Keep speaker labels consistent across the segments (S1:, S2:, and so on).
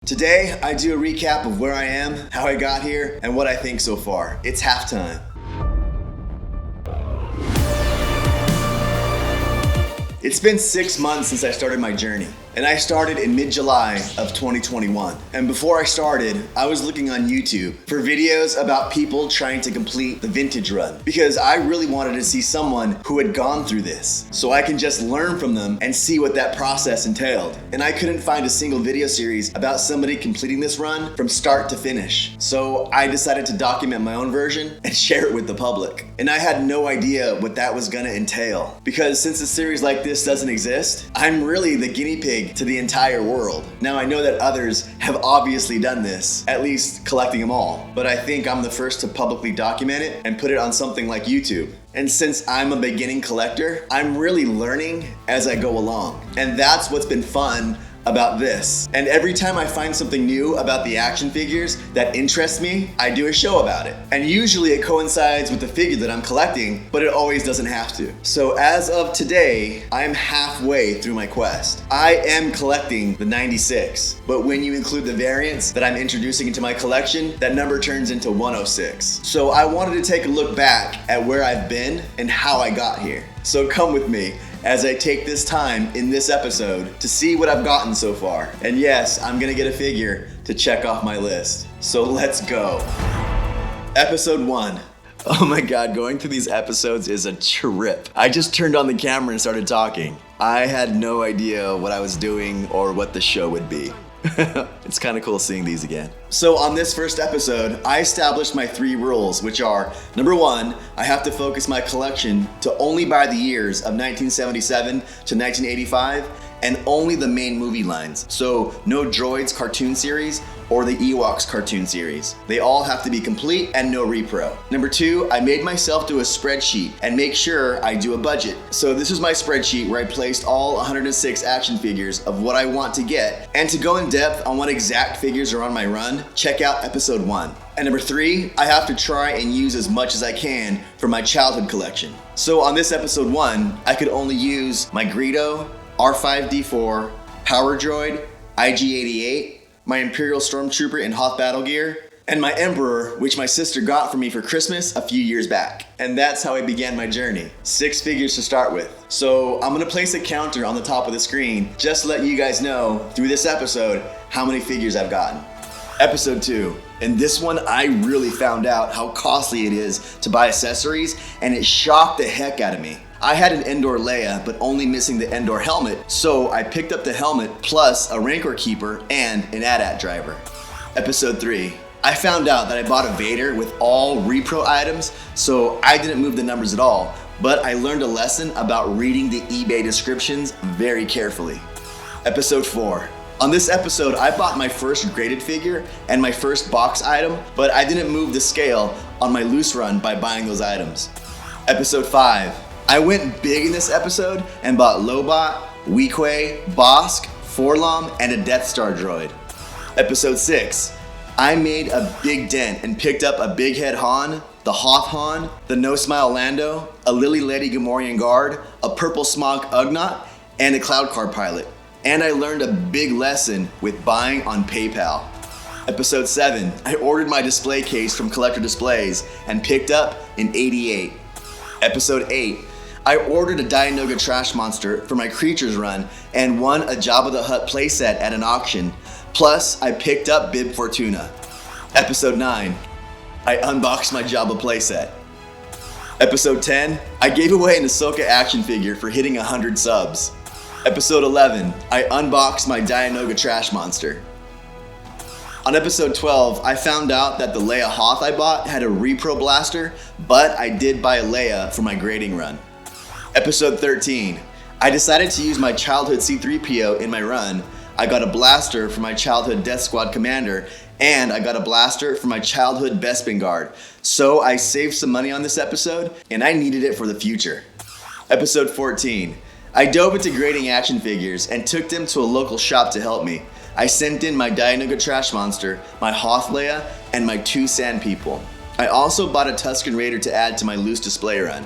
S1: Today, I do a recap of where I am, how I got here, and what I think so far. It's halftime. It's been 6 months since I started my journey, and I started in mid-July of 2021. And before I started, I was looking on YouTube for videos about people trying to complete the vintage run because I really wanted to see someone who had gone through this so I can just learn from them and see what that process entailed. And I couldn't find a single video series about somebody completing this run from start to finish. So I decided to document my own version and share it with the public. And I had no idea what that was gonna entail because since a series like this doesn't exist, I'm really the guinea pig to the entire world. Now I know that others have obviously done this, at least collecting them all, but I think I'm the first to publicly document it and put it on something like YouTube. And since I'm a beginning collector, I'm really learning as I go along. And that's what's been fun about this. And every time I find something new about the action figures that interests me, I do a show about it. And usually it coincides with the figure that I'm collecting, but it always doesn't have to. So as of today, I'm halfway through my quest. I am collecting the 96, but when you include the variants that I'm introducing into my collection, that number turns into 106. So I wanted to take a look back at where I've been and how I got here. So come with me as I take this time in this episode to see what I've gotten so far. And yes, I'm gonna get a figure to check off my list. So let's go. Episode 1. Oh my God, going through these episodes is a trip. I just turned on the camera and started talking. I had no idea what I was doing or what the show would be. It's kind of cool seeing these again. So on this first episode, I established my 3 rules, which are, number 1, I have to focus my collection to only buy the years of 1977 to 1985 and only the main movie lines. So no Droids cartoon series or the Ewoks cartoon series. They all have to be complete and no repro. Number 2, I made myself do a spreadsheet and make sure I do a budget. So this is my spreadsheet where I placed all 106 action figures of what I want to get. And to go in depth on what exact figures are on my run, check out episode 1. And number 3, I have to try and use as much as I can for my childhood collection. So on this episode 1, I could only use my Greedo, R5-D4, Power Droid, IG-88, my Imperial Stormtrooper in Hoth battle gear, and my Emperor, which my sister got for me for Christmas a few years back. And that's how I began my journey. 6 figures to start with. So I'm gonna place a counter on the top of the screen just to let you guys know through this episode how many figures I've gotten. Episode 2. In this one, I really found out how costly it is to buy accessories, and it shocked the heck out of me. I had an Endor Leia, but only missing the Endor helmet, so I picked up the helmet plus a Rancor Keeper and an AT-AT driver. Episode 3. I found out that I bought a Vader with all repro items, so I didn't move the numbers at all, but I learned a lesson about reading the eBay descriptions very carefully. Episode 4. On this episode, I bought my first graded figure and my first box item, but I didn't move the scale on my loose run by buying those items. Episode 5. I went big in this episode and bought Lobot, Weequay, Bosk, Forlom, and a Death Star droid. Episode 6. I made a big dent and picked up a Big Head Han, the Hoth Han, the No Smile Lando, a Lily Lady Gamorrean Guard, a Purple Smog Ugnaught, and a Cloud Car Pilot. And I learned a big lesson with buying on PayPal. Episode 7. I ordered my display case from Collector Displays and picked up an 88. Episode 8. I ordered a Dianoga Trash Monster for my Creatures run and won a Jabba the Hutt playset at an auction. Plus, I picked up Bib Fortuna. Episode 9. I unboxed my Jabba playset. Episode 10. I gave away an Ahsoka action figure for hitting 100 subs. Episode 11. I unboxed my Dianoga Trash Monster. On episode 12, I found out that the Leia Hoth I bought had a repro blaster, but I did buy a Leia for my grading run. Episode 13. I decided to use my childhood C-3PO in my run. I got a blaster for my childhood Death Squad commander, and I got a blaster for my childhood Bespin Guard. So I saved some money on this episode, and I needed it for the future. Episode 14. I dove into grading action figures and took them to a local shop to help me. I sent in my Dianoga Trash Monster, my Hoth Leia, and my 2 Sand People. I also bought a Tusken Raider to add to my loose display run.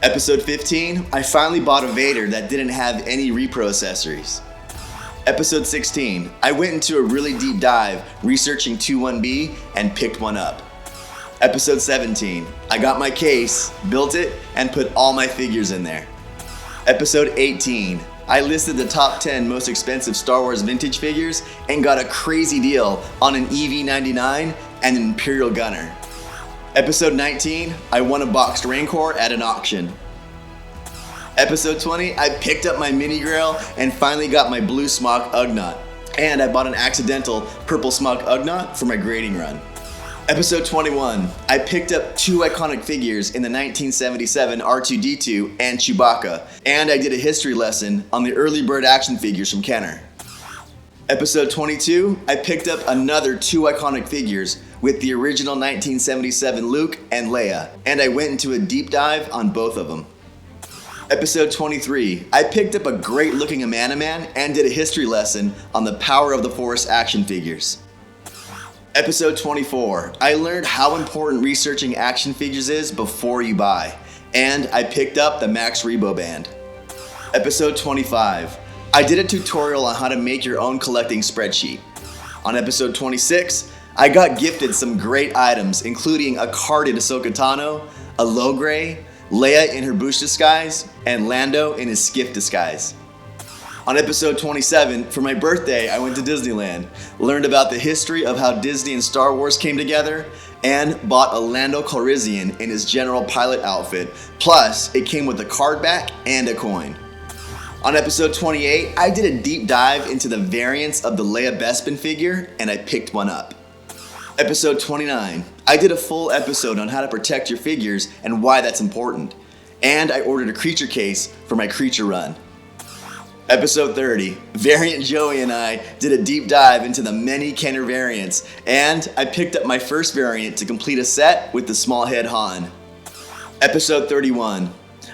S1: Episode 15, I finally bought a Vader that didn't have any repro accessories. Episode 16, I went into a really deep dive researching 21B and picked one up. Episode 17, I got my case, built it, and put all my figures in there. Episode 18, I listed the top 10 most expensive Star Wars vintage figures and got a crazy deal on an EV-99 and an Imperial Gunner. Episode 19, I won a boxed Rancor at an auction. Episode 20, I picked up my mini grail and finally got my blue Smog Ugnaught. And I bought an accidental purple Smog Ugnaught for my grading run. Episode 21, I picked up 2 iconic figures in the 1977 R2-D2 and Chewbacca, and I did a history lesson on the early bird action figures from Kenner. Episode 22, I picked up another 2 iconic figures with the original 1977 Luke and Leia, and I went into a deep dive on both of them. Episode 23, I picked up a great looking Amanaman and did a history lesson on the Power of the Force action figures. Episode 24, I learned how important researching action figures is before you buy, and I picked up the Max Rebo Band. Episode 25, I did a tutorial on how to make your own collecting spreadsheet. On episode 26, I got gifted some great items, including a carded Ahsoka Tano, a Logray, Leia in her Bouche disguise, and Lando in his Skiff disguise. On episode 27, for my birthday, I went to Disneyland, learned about the history of how Disney and Star Wars came together, and bought a Lando Calrissian in his General Pilot outfit. Plus, it came with a card back and a coin. On episode 28, I did a deep dive into the variants of the Leia Bespin figure, and I picked one up. Episode 29, I did a full episode on how to protect your figures and why that's important. And I ordered a creature case for my creature run. Episode 30, Variant Joey and I did a deep dive into the many Kenner variants, and I picked up my first variant to complete a set with the small head Han. Episode 31,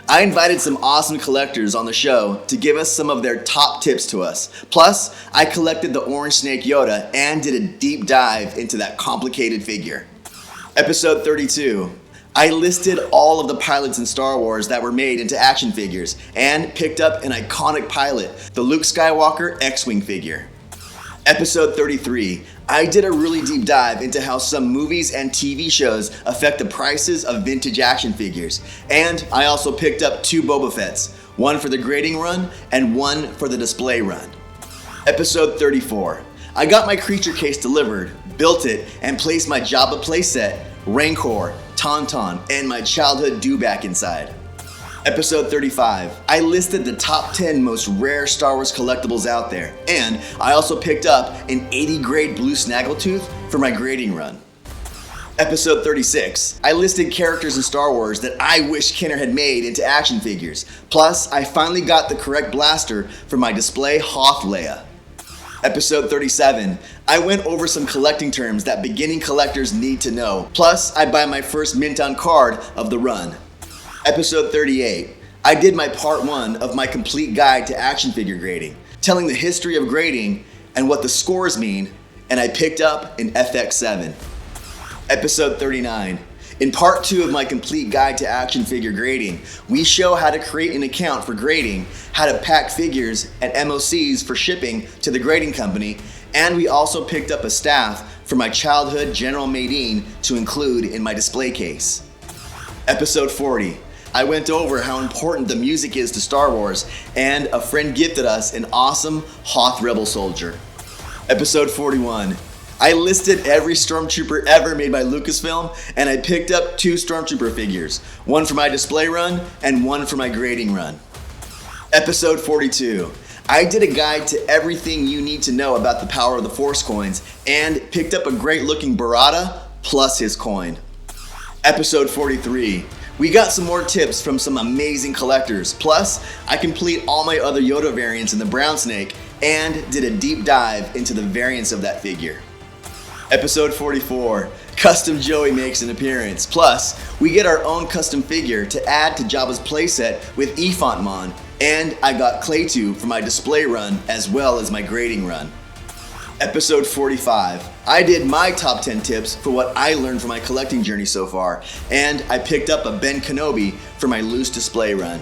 S1: I invited some awesome collectors on the show to give us some of their top tips to us. Plus, I collected the Orange Snake Yoda and did a deep dive into that complicated figure. Episode 32, I listed all of the pilots in Star Wars that were made into action figures and picked up an iconic pilot, the Luke Skywalker X-Wing figure. Episode 33, I did a really deep dive into how some movies and TV shows affect the prices of vintage action figures. And I also picked up 2 Boba Fetts, one for the grading run and one for the display run. Episode 34, I got my creature case delivered, built it, and placed my Jabba playset, Rancor, Tauntaun, and my childhood dewback inside. Episode 35, I listed the top 10 most rare Star Wars collectibles out there, and I also picked up an 80 grade blue snaggletooth for my grading run. Episode 36, I listed characters in Star Wars that I wish Kenner had made into action figures. Plus, I finally got the correct blaster for my display Hoth Leia. Episode 37, I went over some collecting terms that beginning collectors need to know. Plus, I buy my first mint on card of the run. Episode 38, I did my part 1 of my complete guide to action figure grading, telling the history of grading and what the scores mean, and I picked up an FX7. Episode 39, in part 2 of my complete guide to action figure grading, we show how to create an account for grading, how to pack figures and MOCs for shipping to the grading company, and we also picked up a staff for my childhood General Madine to include in my display case. Episode 40, I went over how important the music is to Star Wars, and a friend gifted us an awesome Hoth Rebel Soldier. Episode 41, I listed every Stormtrooper ever made by Lucasfilm, and I picked up 2 Stormtrooper figures, one for my display run and one for my grading run. Episode 42, I did a guide to everything you need to know about the Power of the Force coins and picked up a great looking Barada plus his coin. Episode 43, we got some more tips from some amazing collectors, plus I complete all my other Yoda variants in the Brown Snake and did a deep dive into the variants of that figure. Episode 44, Custom Joey makes an appearance. Plus, we get our own custom figure to add to Jabba's playset with Ephantmon, and I got Claytu for my display run as well as my grading run. Episode 45, I did my top 10 tips for what I learned from my collecting journey so far, and I picked up a Ben Kenobi for my loose display run.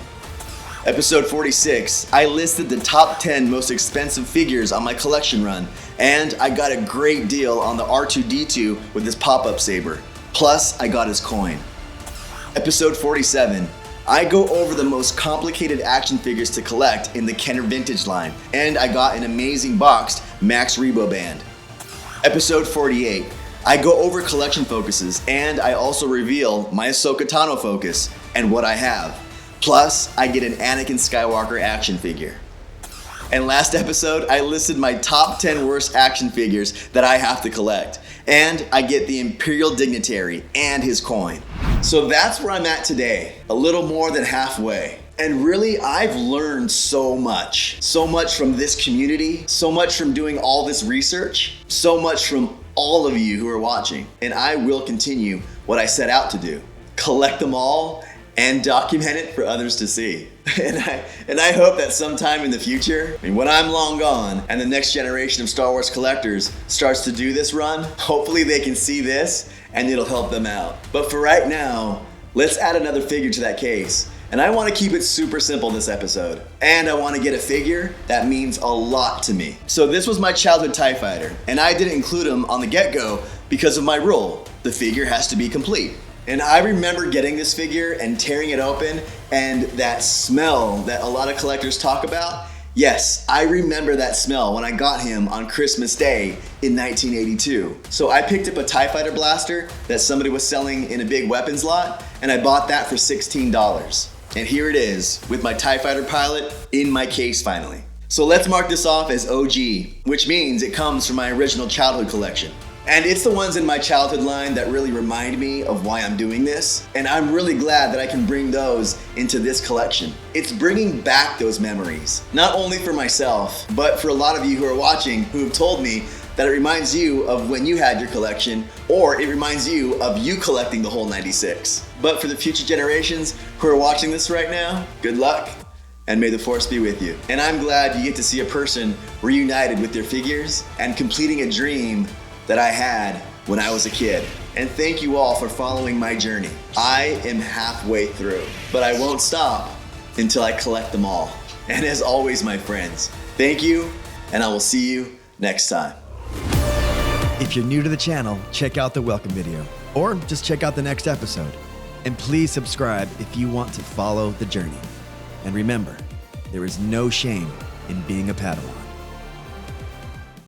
S1: Episode 46, I listed the top 10 most expensive figures on my collection run, and I got a great deal on the R2-D2 with his pop-up saber. Plus, I got his coin. Episode 47, I go over the most complicated action figures to collect in the Kenner Vintage line, and I got an amazing boxed Max Rebo band. Episode 48, I go over collection focuses, and I also reveal my Ahsoka Tano focus and what I have. Plus, I get an Anakin Skywalker action figure. And last episode, I listed my top 10 worst action figures that I have to collect. And I get the Imperial Dignitary and his coin. So that's where I'm at today, a little more than halfway. And really, I've learned so much. So much from this community, so much from doing all this research, so much from all of you who are watching. And I will continue what I set out to do. Collect them all and document it for others to see. And I hope that sometime in the future, when I'm long gone and the next generation of Star Wars collectors starts to do this run, hopefully they can see this and it'll help them out. But for right now, let's add another figure to that case. And I want to keep it super simple this episode. And I want to get a figure that means a lot to me. So this was my childhood TIE Fighter, and I didn't include him on the get-go because of my rule. The figure has to be complete. And I remember getting this figure and tearing it open, and that smell that a lot of collectors talk about. Yes, I remember that smell when I got him on Christmas Day in 1982. So I picked up a TIE Fighter blaster that somebody was selling in a big weapons lot, and I bought that for $16. And here it is, with my TIE Fighter pilot in my case finally. So let's mark this off as OG, which means it comes from my original childhood collection. And it's the ones in my childhood line that really remind me of why I'm doing this. And I'm really glad that I can bring those into this collection. It's bringing back those memories, not only for myself, but for a lot of you who are watching who have told me that it reminds you of when you had your collection, or it reminds you of you collecting the whole 96. But for the future generations who are watching this right now, good luck, and may the Force be with you. And I'm glad you get to see a person reunited with their figures and completing a dream that I had when I was a kid. And thank you all for following my journey. I am halfway through, but I won't stop until I collect them all. And as always, my friends, thank you, and I will see you next time.
S2: If you're new to the channel, check out the welcome video, or just check out the next episode. And please subscribe if you want to follow the journey. And remember, there is no shame in being a Padawan.